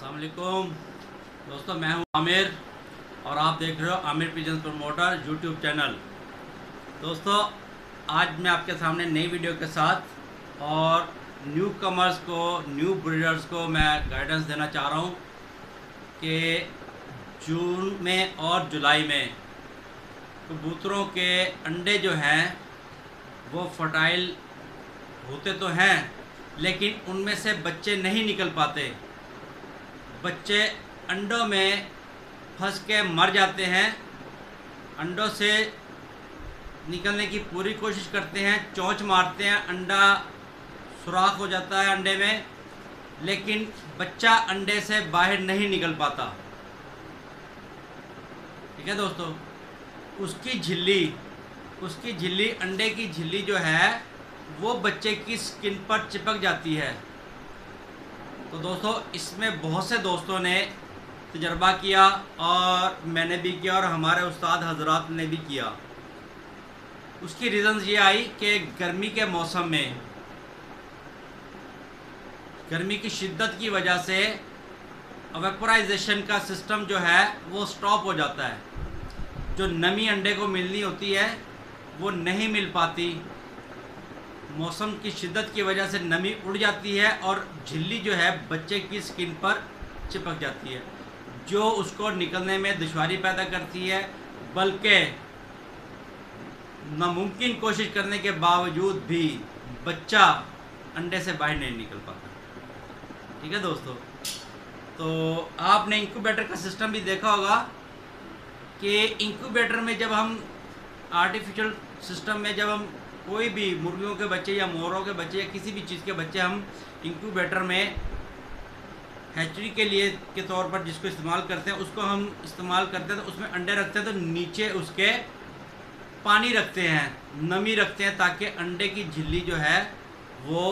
अस्सलाम वालेकुम दोस्तों, मैं हूं आमिर और आप देख रहे हो Aamir pigeon promoter YouTube channel. दोस्तों, आज मैं आपके सामने नई वीडियो के साथ और न्यू कमर्स को, न्यू ब्रीडर्स को मैं गाइडेंस देना चाह रहा हूं कि जून में और जुलाई में कबूतरों के अंडे जो हैं वो फर्टाइल होते तो हैं, लेकिन उनमें से बच्चे नहीं निकल पाते। बच्चे अंडों में फंस के मर जाते हैं। अंडों से निकलने की पूरी कोशिश करते हैं, चोंच मारते हैं, अंडा सुराख हो जाता है अंडे में, लेकिन बच्चा अंडे से बाहर नहीं निकल पाता। ठीक है दोस्तों, उसकी झिल्ली अंडे की झिल्ली जो है वो बच्चे की स्किन पर चिपक जाती है। तो दोस्तों, इसमें बहुत से दोस्तों ने तजर्बा किया और मैंने भी किया और हमारे उस्ताद हजरात ने भी किया। उसकी रीज़न्स ये आई कि गर्मी के मौसम में गर्मी की शिद्दत की वजह से वेपोराइजेशन का सिस्टम जो है वो स्टॉप हो जाता है। जो नमी अंडे को मिलनी होती है वो नहीं मिल पाती। मौसम की शिद्दत की वजह से नमी उड़ जाती है और झिल्ली जो है बच्चे की स्किन पर चिपक जाती है, जो उसको निकलने में दुश्वारी पैदा करती है। बल्कि नामुमकिन कोशिश करने के बावजूद भी बच्चा अंडे से बाहर नहीं निकल पाता। ठीक है दोस्तों, तो आपने इंक्यूबेटर का सिस्टम भी देखा होगा कि इंक्यूबेटर में जब हम आर्टिफिशियल सिस्टम में जब हम कोई भी मुर्गियों के बच्चे या मोरों के बच्चे या किसी भी चीज़ के बच्चे हम इंक्यूबेटर में हैचरी के लिए के तौर पर जिसको इस्तेमाल करते हैं, उसको हम इस्तेमाल करते हैं तो उसमें अंडे रखते हैं तो नीचे उसके पानी रखते हैं, नमी रखते हैं, ताकि अंडे की झिल्ली जो है वो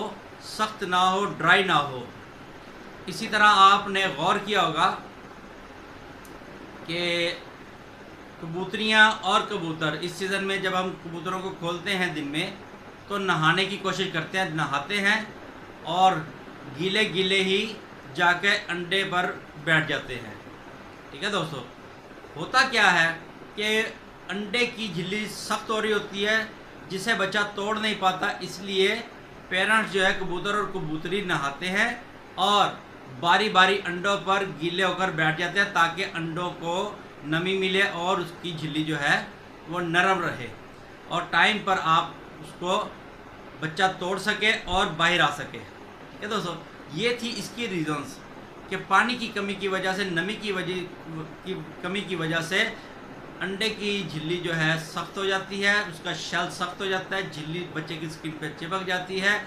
सख्त ना हो, ड्राई ना हो। इसी तरह आपने गौर किया होगा कि कबूतरियाँ और कबूतर इस सीज़न में जब हम कबूतरों को खोलते हैं दिन में तो नहाने की कोशिश करते हैं, नहाते हैं और गीले गीले ही जाके अंडे पर बैठ जाते हैं। ठीक है दोस्तों, होता क्या है कि अंडे की झिल्ली सख्त हो रही होती है जिसे बच्चा तोड़ नहीं पाता, इसलिए पेरेंट्स जो है कबूतर और कबूतरी नहाते हैं और बारी बारी अंडों पर गीले होकर बैठ जाते हैं ताकि अंडों को नमी मिले और उसकी झिल्ली जो है वो नरम रहे और टाइम पर आप उसको बच्चा तोड़ सके और बाहर आ सके। ठीक है दोस्तों, ये थी इसकी रीज़न्स कि पानी की कमी की वजह से, नमी की कमी की वजह से अंडे की झिल्ली जो है सख्त हो जाती है, उसका शेल सख्त हो जाता है, झिल्ली बच्चे की स्किन पे चिपक जाती है,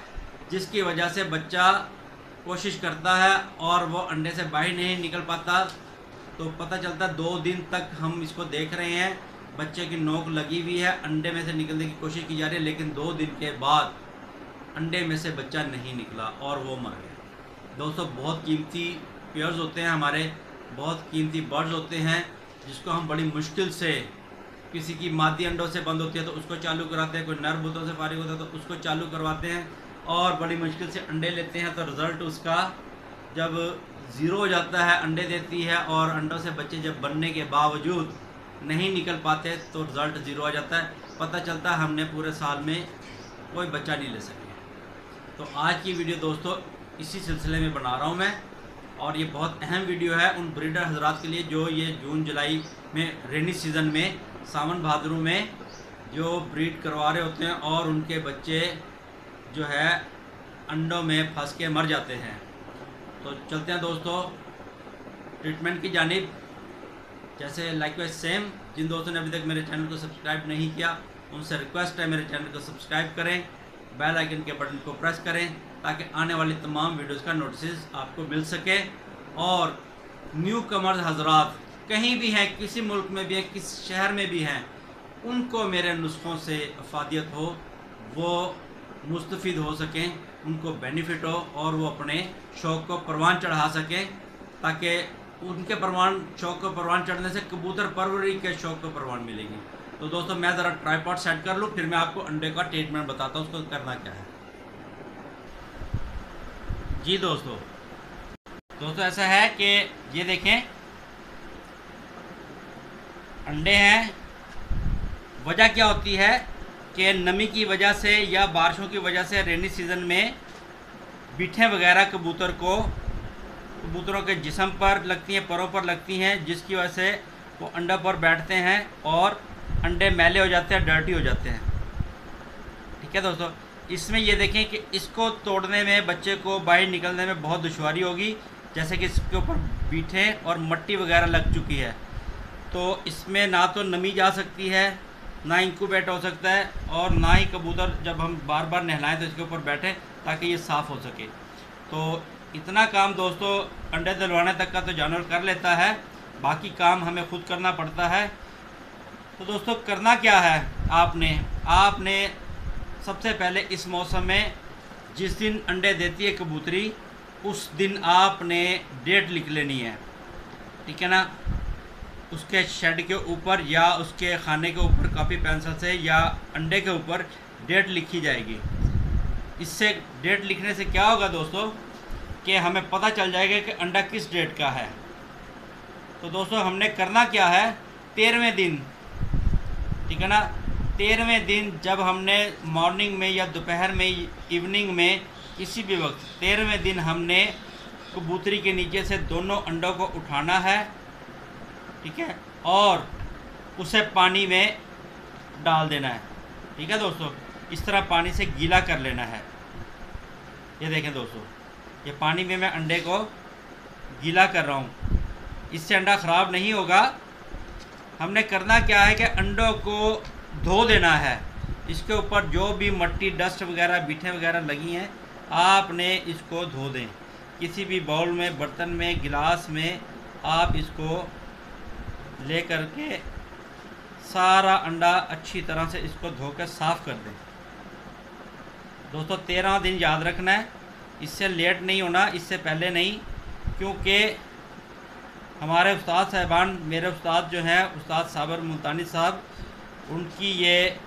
जिसकी वजह से बच्चा कोशिश करता है और वो अंडे से बाहर नहीं निकल पाता। तो पता चलता 2 दिन तक हम इसको देख रहे हैं, बच्चे की नोक लगी हुई है, अंडे में से निकलने की कोशिश की जा रही है, लेकिन 2 दिन के बाद अंडे में से बच्चा नहीं निकला और वो मर गया। दोस्तों, बहुत कीमती पेयर्स होते हैं हमारे, बहुत कीमती बर्ड्स होते हैं जिसको हम बड़ी मुश्किल से, किसी की मादी अंडों से बंद होती है तो उसको चालू कराते हैं, कोई नर बुतों से फारिग होता है तो उसको चालू करवाते हैं और बड़ी मुश्किल से अंडे लेते हैं। तो रिज़ल्ट उसका जब ज़ीरो हो जाता है, अंडे देती है और अंडों से बच्चे जब बनने के बावजूद नहीं निकल पाते तो रिज़ल्ट ज़ीरो आ जाता है। पता चलता है हमने पूरे साल में कोई बच्चा नहीं ले सके। तो आज की वीडियो दोस्तों इसी सिलसिले में बना रहा हूँ मैं, और ये बहुत अहम वीडियो है उन ब्रीडर हजरात के लिए जो ये जून जुलाई में रेनी सीज़न में, सावन भादरू में जो ब्रीड करवा रहे होते हैं और उनके बच्चे जो है अंडों में फंस के मर जाते हैं। तो चलते हैं दोस्तों ट्रीटमेंट की जानिब। जैसे लाइकवाइज सेम, जिन दोस्तों ने अभी तक मेरे चैनल को सब्सक्राइब नहीं किया उनसे रिक्वेस्ट है मेरे चैनल को सब्सक्राइब करें, बेल आइकन के बटन को प्रेस करें ताकि आने वाली तमाम वीडियोस का नोटिस आपको मिल सके। और न्यू कमर्स हजरात कहीं भी हैं, किसी मुल्क में भी हैं, किस शहर में भी हैं, उनको मेरे नुस्खों से अफादियत हो, वो मुस्तफ़ीद हो सकें, उनको बेनिफिट हो और वो अपने शौक़ को परवान चढ़ा सकें, ताकि उनके शौक़ को परवान चढ़ने से कबूतर परवरी के शौक़ को परवान मिलेगी। तो दोस्तों, मैं ज़रा ट्राइपॉड सेट कर लूँ, फिर मैं आपको अंडे का ट्रीटमेंट बताता हूँ उसको करना क्या है। जी दोस्तों, दोस्तों ऐसा है कि ये देखें अंडे हैं। वजह क्या होती है कि नमी की वजह से या बारिशों की वजह से रेनी सीज़न में बीठें वगैरह कबूतरों के जिस्म पर लगती हैं, परों पर लगती हैं, जिसकी वजह से वो अंडा पर बैठते हैं और अंडे मैले हो जाते हैं, डर्टी हो जाते हैं। ठीक है दोस्तों, इसमें ये देखें कि इसको तोड़ने में बच्चे को बाहर निकलने में बहुत दुश्वारी होगी, जैसे कि इसके ऊपर बीठें और मट्टी वगैरह लग चुकी है। तो इसमें ना तो नमी जा सकती है, ना इंक्यूबेट हो सकता है, और ना ही कबूतर जब हम बार बार नहलाएं तो इसके ऊपर बैठें ताकि ये साफ़ हो सके। तो इतना काम दोस्तों अंडे दिलवाने तक का तो जानवर कर लेता है, बाकी काम हमें खुद करना पड़ता है। तो दोस्तों करना क्या है, आपने सबसे पहले इस मौसम में जिस दिन अंडे देती है कबूतरी, उस दिन आपने डेट लिख लेनी है। ठीक है ना, उसके शेड के ऊपर या उसके खाने के ऊपर कॉपी पेंसिल से या अंडे के ऊपर डेट लिखी जाएगी। इससे डेट लिखने से क्या होगा दोस्तों कि हमें पता चल जाएगा कि अंडा किस डेट का है। तो दोस्तों हमने करना क्या है, 13वें दिन, ठीक है ना, 13वें दिन जब हमने मॉर्निंग में या दोपहर में, इवनिंग में, किसी भी वक्त 13वें दिन हमने कबूतरी के नीचे से दोनों अंडों को उठाना है। ठीक है, और उसे पानी में डाल देना है। ठीक है दोस्तों, इस तरह पानी से गीला कर लेना है। ये देखें दोस्तों, ये पानी में मैं अंडे को गीला कर रहा हूँ, इससे अंडा ख़राब नहीं होगा। हमने करना क्या है कि अंडों को धो देना है। इसके ऊपर जो भी मट्टी, डस्ट वगैरह, बीठें वगैरह लगी हैं, आपने इसको धो दें। किसी भी बाउल में, बर्तन में, गिलास में आप इसको ले करके सारा अंडा अच्छी तरह से इसको धोकर साफ़ कर दें। दोस्तों 13 दिन याद रखना है, इससे लेट नहीं होना, इससे पहले नहीं, क्योंकि हमारे उस्ताद साहिबान, मेरे उस्ताद जो हैं उस्ताद साबर मुल्तानी साहब, उनकी ये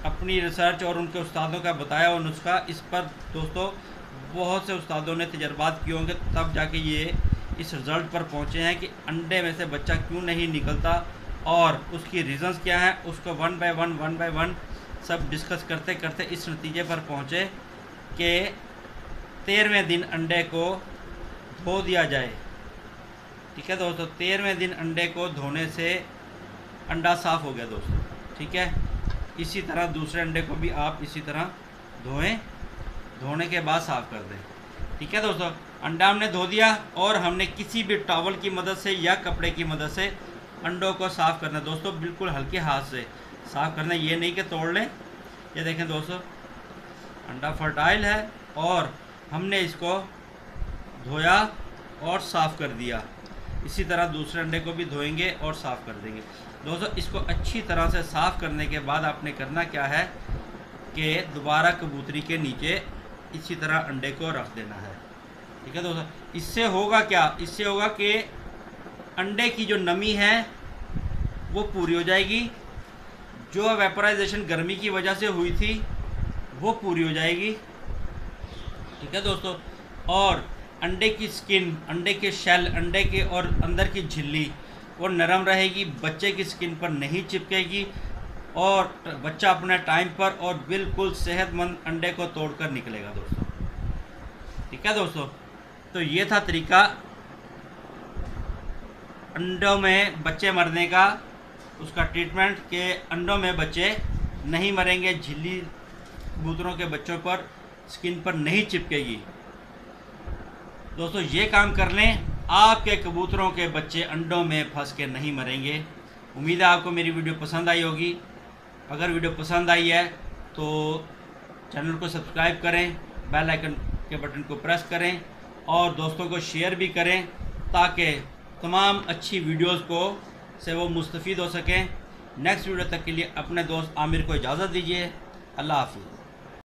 अपनी रिसर्च और उनके उस्तादों का बताया हुआ नुस्खा, इस पर दोस्तों बहुत से उस्तादों ने तजर्बात किए होंगे, तब जाके ये इस रिज़ल्ट पर पहुँचे हैं कि अंडे में से बच्चा क्यों नहीं निकलता और उसकी रीज़न्स क्या हैं। उसको वन बाय वन सब डिस्कस करते करते इस नतीजे पर पहुँचे कि 13वें दिन अंडे को धो दिया जाए। ठीक है दोस्तों, 13वें दिन अंडे को धोने से अंडा साफ़ हो गया दोस्तों। ठीक है, इसी तरह दूसरे अंडे को भी आप इसी तरह धोएं, धोने के बाद साफ़ कर दें। ठीक है दोस्तों, अंडा हमने धो दिया और हमने किसी भी टॉवल की मदद से या कपड़े की मदद से अंडों को साफ़ करना है दोस्तों, बिल्कुल हल्के हाथ से साफ़ करना है, ये नहीं कि तोड़ लें। ये देखें दोस्तों, अंडा फर्टाइल है और हमने इसको धोया और साफ़ कर दिया। इसी तरह दूसरे अंडे को भी धोएंगे और साफ़ कर देंगे। दोस्तों इसको अच्छी तरह से साफ़ करने के बाद आपने करना क्या है कि दोबारा कबूतरी के नीचे इसी तरह अंडे को रख देना है। ठीक है दोस्तों, इससे होगा क्या, इससे होगा कि अंडे की जो नमी है वो पूरी हो जाएगी, जो वेपराइजेशन गर्मी की वजह से हुई थी वो पूरी हो जाएगी। ठीक है दोस्तों, और अंडे की स्किन, अंडे के शेल, अंडे के और अंदर की झिल्ली वो नरम रहेगी, बच्चे की स्किन पर नहीं चिपकेगी और बच्चा अपने टाइम पर और बिल्कुल सेहतमंद अंडे को तोड़कर निकलेगा दोस्तों। ठीक है दोस्तों, तो ये था तरीका अंडों में बच्चे मरने का, उसका ट्रीटमेंट के अंडों में बच्चे नहीं मरेंगे, झिल्ली कबूतरों के बच्चों पर, स्किन पर नहीं चिपकेगी। दोस्तों ये काम कर लें, आपके कबूतरों के बच्चे अंडों में फंस के नहीं मरेंगे। उम्मीद है आपको मेरी वीडियो पसंद आई होगी। अगर वीडियो पसंद आई है तो चैनल को सब्सक्राइब करें, बेल आइकन के बटन को प्रेस करें और दोस्तों को शेयर भी करें ताकि तमाम अच्छी वीडियोस को से वो मुस्तफ़ीद हो सकें। नेक्स्ट वीडियो तक के लिए अपने दोस्त आमिर को इजाज़त दीजिए। अल्लाह हाफ़िज़।